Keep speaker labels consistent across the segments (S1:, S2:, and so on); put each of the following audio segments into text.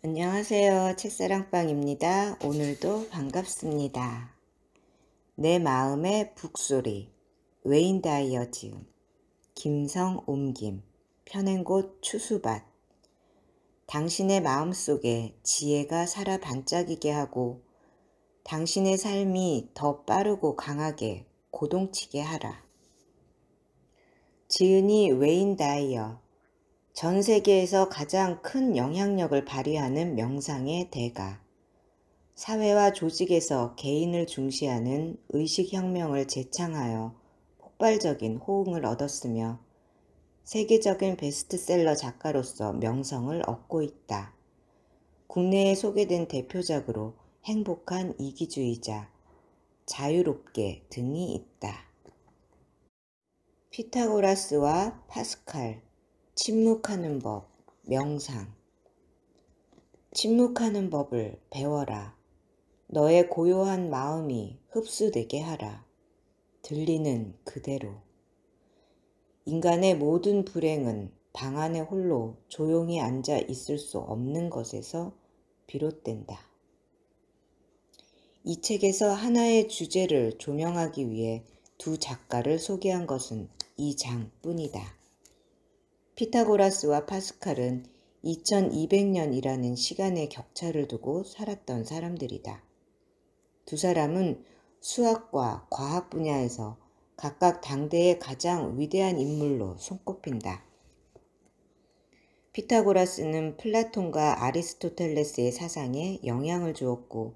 S1: 안녕하세요. 책사랑방입니다. 오늘도 반갑습니다. 내 마음의 북소리 웨인 다이어 지음 김성 옮김 펴낸곳 추수밭 당신의 마음속에 지혜가 살아 반짝이게 하고 당신의 삶이 더 빠르고 강하게 고동치게 하라. 지은이 웨인 다이어 전 세계에서 가장 큰 영향력을 발휘하는 명상의 대가, 사회와 조직에서 개인을 중시하는 의식혁명을 제창하여 폭발적인 호응을 얻었으며 세계적인 베스트셀러 작가로서 명성을 얻고 있다. 국내에 소개된 대표작으로 행복한 이기주의자, 자유롭게 등이 있다. 피타고라스와 파스칼, 침묵하는 법, 명상. 침묵하는 법을 배워라. 너의 고요한 마음이 흡수되게 하라. 들리는 그대로. 인간의 모든 불행은 방 안에 홀로 조용히 앉아 있을 수 없는 것에서 비롯된다. 이 책에서 하나의 주제를 조명하기 위해 두 작가를 소개한 것은 이 장뿐이다. 피타고라스와 파스칼은 2200년이라는 시간의 격차를 두고 살았던 사람들이다. 두 사람은 수학과 과학 분야에서 각각 당대의 가장 위대한 인물로 손꼽힌다. 피타고라스는 플라톤과 아리스토텔레스의 사상에 영향을 주었고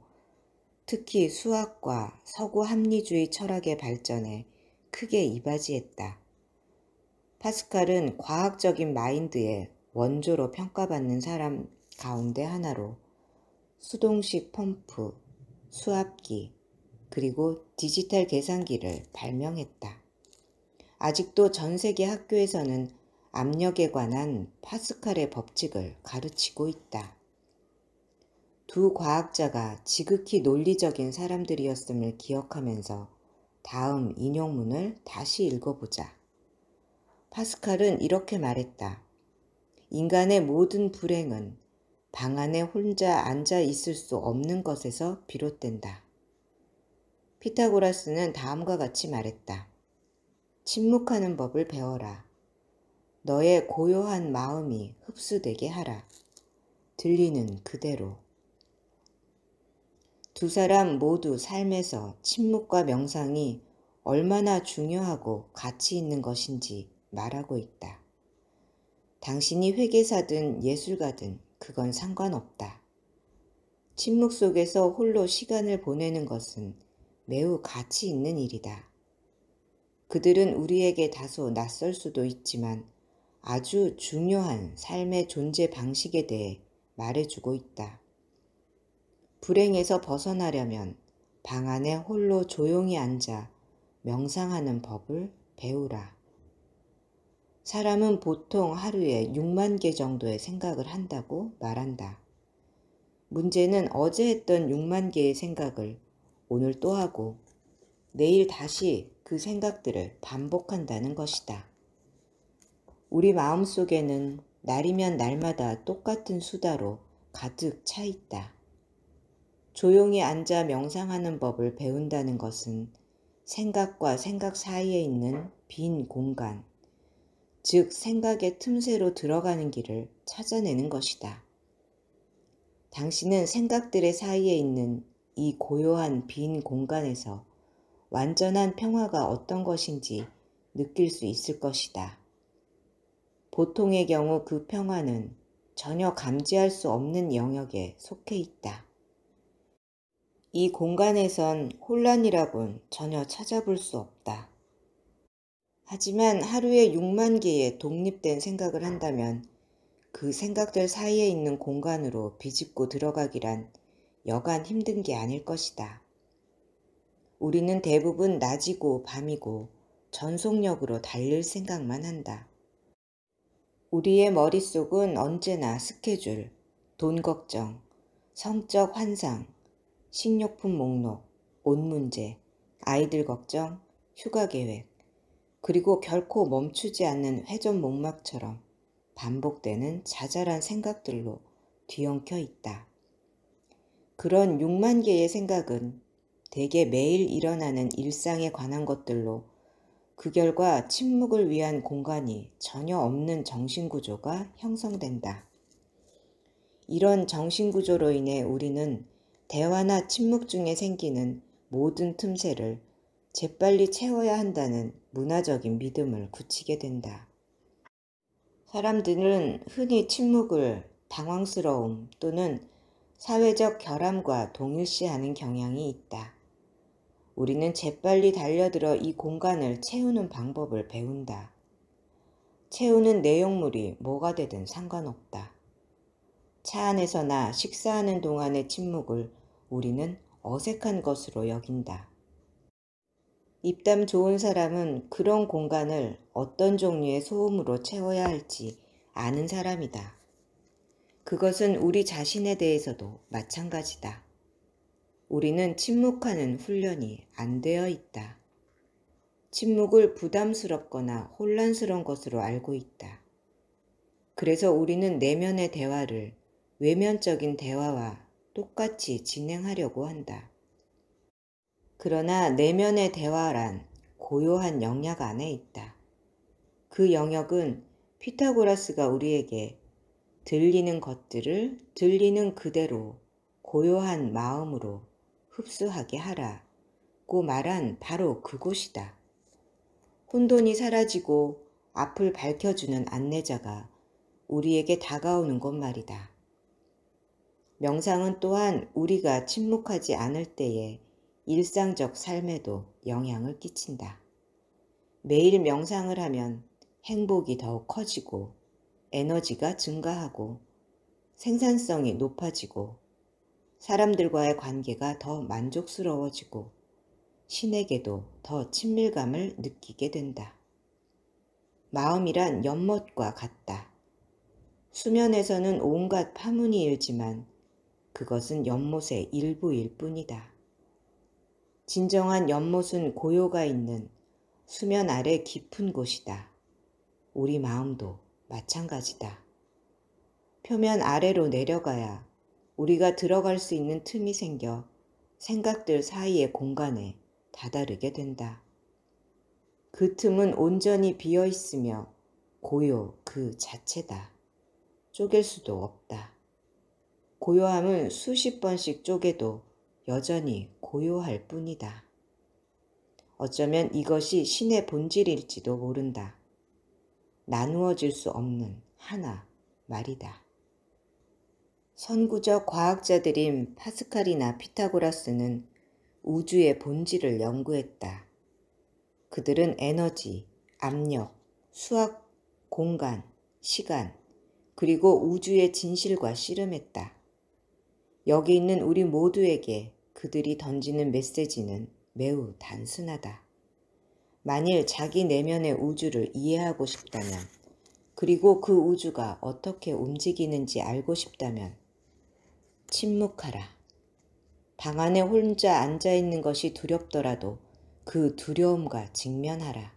S1: 특히 수학과 서구 합리주의 철학의 발전에 크게 이바지했다. 파스칼은 과학적인 마인드의 원조로 평가받는 사람 가운데 하나로 수동식 펌프, 수압기, 그리고 디지털 계산기를 발명했다. 아직도 전 세계 학교에서는 압력에 관한 파스칼의 법칙을 가르치고 있다. 두 과학자가 지극히 논리적인 사람들이었음을 기억하면서 다음 인용문을 다시 읽어보자. 파스칼은 이렇게 말했다. 인간의 모든 불행은 방 안에 혼자 앉아 있을 수 없는 것에서 비롯된다. 피타고라스는 다음과 같이 말했다. 침묵하는 법을 배워라. 너의 고요한 마음이 흡수되게 하라. 들리는 그대로. 두 사람 모두 삶에서 침묵과 명상이 얼마나 중요하고 가치 있는 것인지 말하고 있다. 당신이 회계사든 예술가든 그건 상관없다. 침묵 속에서 홀로 시간을 보내는 것은 매우 가치 있는 일이다. 그들은 우리에게 다소 낯설 수도 있지만 아주 중요한 삶의 존재 방식에 대해 말해주고 있다. 불행에서 벗어나려면 방 안에 홀로 조용히 앉아 명상하는 법을 배우라. 사람은 보통 하루에 6만 개 정도의 생각을 한다고 말한다. 문제는 어제 했던 6만 개의 생각을 오늘 또 하고 내일 다시 그 생각들을 반복한다는 것이다. 우리 마음속에는 날이면 날마다 똑같은 수다로 가득 차 있다. 조용히 앉아 명상하는 법을 배운다는 것은 생각과 생각 사이에 있는 빈 공간, 즉 생각의 틈새로 들어가는 길을 찾아내는 것이다. 당신은 생각들의 사이에 있는 이 고요한 빈 공간에서 완전한 평화가 어떤 것인지 느낄 수 있을 것이다. 보통의 경우 그 평화는 전혀 감지할 수 없는 영역에 속해 있다. 이 공간에선 혼란이라곤 전혀 찾아볼 수 없다. 하지만 하루에 6만 개의 독립된 생각을 한다면 그 생각들 사이에 있는 공간으로 비집고 들어가기란 여간 힘든 게 아닐 것이다. 우리는 대부분 낮이고 밤이고 전속력으로 달릴 생각만 한다. 우리의 머릿속은 언제나 스케줄, 돈 걱정, 성적 환상, 식료품 목록, 옷 문제, 아이들 걱정, 휴가 계획, 그리고 결코 멈추지 않는 회전 목마처럼 반복되는 자잘한 생각들로 뒤엉켜 있다. 그런 6만 개의 생각은 대개 매일 일어나는 일상에 관한 것들로 그 결과 침묵을 위한 공간이 전혀 없는 정신구조가 형성된다. 이런 정신구조로 인해 우리는 대화나 침묵 중에 생기는 모든 틈새를 재빨리 채워야 한다는 문화적인 믿음을 굳히게 된다. 사람들은 흔히 침묵을 당황스러움 또는 사회적 결함과 동일시하는 경향이 있다. 우리는 재빨리 달려들어 이 공간을 채우는 방법을 배운다. 채우는 내용물이 뭐가 되든 상관없다. 차 안에서나 식사하는 동안의 침묵을 우리는 어색한 것으로 여긴다. 입담 좋은 사람은 그런 공간을 어떤 종류의 소음으로 채워야 할지 아는 사람이다. 그것은 우리 자신에 대해서도 마찬가지다. 우리는 침묵하는 훈련이 안 되어 있다. 침묵을 부담스럽거나 혼란스러운 것으로 알고 있다. 그래서 우리는 내면의 대화를 외면적인 대화와 똑같이 진행하려고 한다. 그러나 내면의 대화란 고요한 영역 안에 있다. 그 영역은 피타고라스가 우리에게 들리는 것들을 들리는 그대로 고요한 마음으로 흡수하게 하라고 말한 바로 그곳이다. 혼돈이 사라지고 앞을 밝혀주는 안내자가 우리에게 다가오는 것 말이다. 명상은 또한 우리가 침묵하지 않을 때의 일상적 삶에도 영향을 끼친다. 매일 명상을 하면 행복이 더욱 커지고 에너지가 증가하고 생산성이 높아지고 사람들과의 관계가 더 만족스러워지고 신에게도 더 친밀감을 느끼게 된다. 마음이란 연못과 같다. 수면에서는 온갖 파문이 일지만 그것은 연못의 일부일 뿐이다. 진정한 연못은 고요가 있는 수면 아래 깊은 곳이다. 우리 마음도 마찬가지다. 표면 아래로 내려가야 우리가 들어갈 수 있는 틈이 생겨 생각들 사이의 공간에 다다르게 된다. 그 틈은 온전히 비어 있으며 고요 그 자체다. 쪼갤 수도 없다. 고요함은 수십 번씩 쪼개도 여전히 고요할 뿐이다. 어쩌면 이것이 신의 본질일지도 모른다. 나누어질 수 없는 하나 말이다. 선구적 과학자들인 파스칼이나 피타고라스는 우주의 본질을 연구했다. 그들은 에너지, 압력, 수학, 공간, 시간, 그리고 우주의 진실과 씨름했다. 여기 있는 우리 모두에게 그들이 던지는 메시지는 매우 단순하다. 만일 자기 내면의 우주를 이해하고 싶다면, 그리고 그 우주가 어떻게 움직이는지 알고 싶다면 침묵하라. 방 안에 혼자 앉아있는 것이 두렵더라도 그 두려움과 직면하라.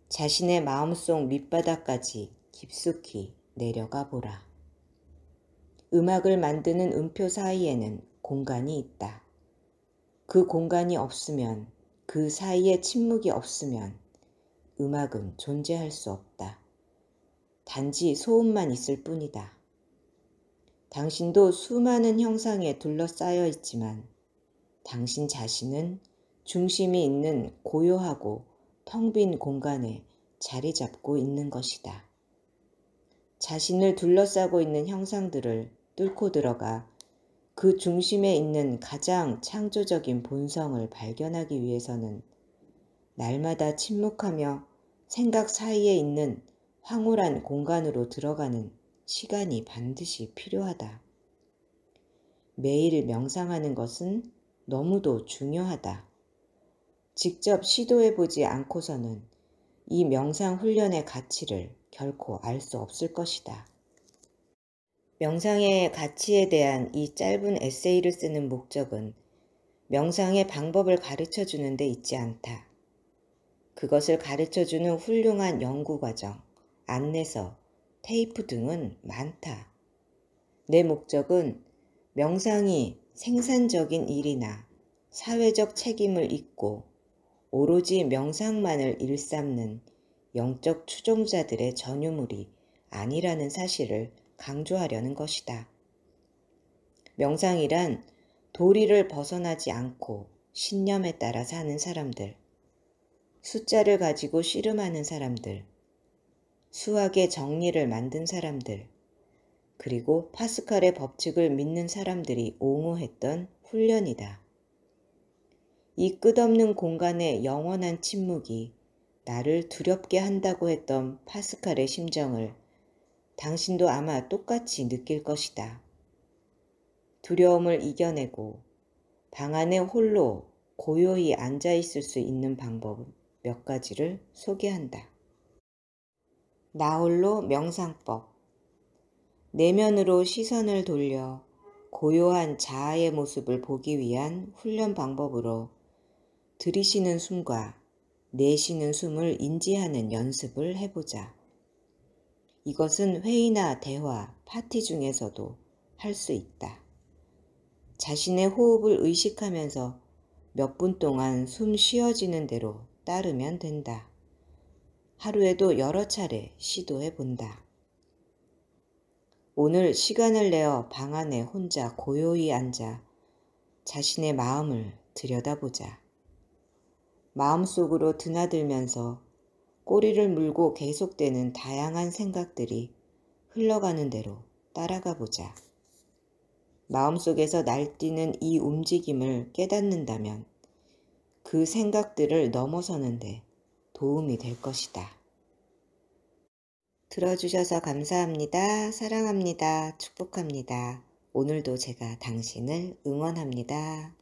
S1: 자신의 마음속 밑바닥까지 깊숙이 내려가 보라. 음악을 만드는 음표 사이에는 공간이 있다. 그 공간이 없으면, 그 사이에 침묵이 없으면 음악은 존재할 수 없다. 단지 소음만 있을 뿐이다. 당신도 수많은 형상에 둘러싸여 있지만 당신 자신은 중심이 있는 고요하고 텅 빈 공간에 자리 잡고 있는 것이다. 자신을 둘러싸고 있는 형상들을 뚫고 들어가 그 중심에 있는 가장 창조적인 본성을 발견하기 위해서는 날마다 침묵하며 생각 사이에 있는 황홀한 공간으로 들어가는 시간이 반드시 필요하다. 매일 명상하는 것은 너무도 중요하다. 직접 시도해보지 않고서는 이 명상 훈련의 가치를 결코 알 수 없을 것이다. 명상의 가치에 대한 이 짧은 에세이를 쓰는 목적은 명상의 방법을 가르쳐 주는 데 있지 않다. 그것을 가르쳐 주는 훌륭한 연구과정, 안내서, 테이프 등은 많다. 내 목적은 명상이 생산적인 일이나 사회적 책임을 잊고 오로지 명상만을 일삼는 영적 추종자들의 전유물이 아니라는 사실을 강조하려는 것이다. 명상이란 도리를 벗어나지 않고 신념에 따라 사는 사람들, 숫자를 가지고 씨름하는 사람들, 수학의 정리를 만든 사람들, 그리고 파스칼의 법칙을 믿는 사람들이 옹호했던 훈련이다. 이 끝없는 공간의 영원한 침묵이 나를 두렵게 한다고 했던 파스칼의 심정을 당신도 아마 똑같이 느낄 것이다. 두려움을 이겨내고 방 안에 홀로 고요히 앉아 있을 수 있는 방법 몇 가지를 소개한다. 나홀로 명상법. 내면으로 시선을 돌려 고요한 자아의 모습을 보기 위한 훈련 방법으로 들이쉬는 숨과 내쉬는 숨을 인지하는 연습을 해보자. 이것은 회의나 대화, 파티 중에서도 할 수 있다. 자신의 호흡을 의식하면서 몇 분 동안 숨 쉬어지는 대로 따르면 된다. 하루에도 여러 차례 시도해 본다. 오늘 시간을 내어 방 안에 혼자 고요히 앉아 자신의 마음을 들여다보자. 마음속으로 드나들면서 꼬리를 물고 계속되는 다양한 생각들이 흘러가는 대로 따라가 보자. 마음속에서 날뛰는 이 움직임을 깨닫는다면 그 생각들을 넘어서는데 도움이 될 것이다. 들어주셔서 감사합니다. 사랑합니다. 축복합니다. 오늘도 제가 당신을 응원합니다.